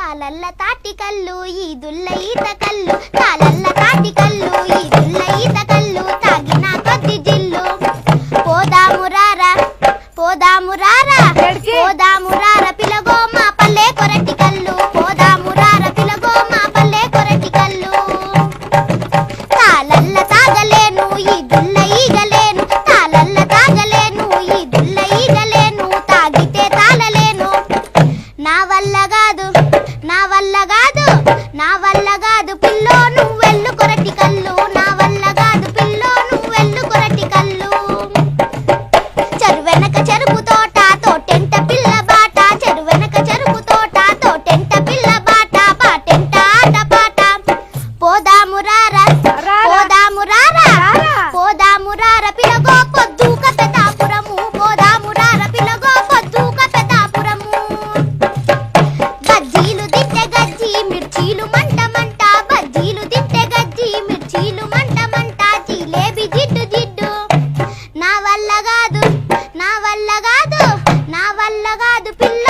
తాళల్ల తాటి కళ్ళు ఈదుల్ల ఈత కళ్ళు తాళల్ల తాటి కళ్ళు ఈదుల్ల ఈత కళ్ళు తాగిన కొద్ది జిల్లు పోదామురారా పోదామురారా పోదామురారా పిలగో మా పల్లె కొరటి కళ్ళు పోదామురారా పిలగో మా పల్లె కొరటి కళ్ళు తాళల్ల తాగలేను ఈదుల్ల ఈగలేను తాళల్ల తాగలేను ఈదుల్ల ఈగలేను తాగితే తాళలేను నా వల్ల కాదు నా వల్ల కాదు నా వల్ల కాదు పిల్లో నువ్వెల్లు కొరటి కళ్ళు నా వల్ల కాదు పిల్లో నువ్వెల్లు కొరటి కళ్ళు చెరువెనక చెరుకు తోట తోటెంట పిల్ల బాట చెరువెనక చెరుకు తోట తోటెంట పిల్ల బాట పాటెంట ఆట పాట పోదామురారా పోదామురారా పోదామురారా పిలగో పొద్దుక పెతాపురము పోదామురారా పిలగో పొద్దుక పెతాపురము బజ్జీలు తింటే గజ్జి మిర్చీలు మంట మంట బజ్జీలు తింటే గజ్జి మిర్చీలు మంట మంట జిలేబీ జిడ్డు జిడ్డు నా వల్ల కాదు నా వల్ల కాదు నా వల్ల కాదు పిల్ల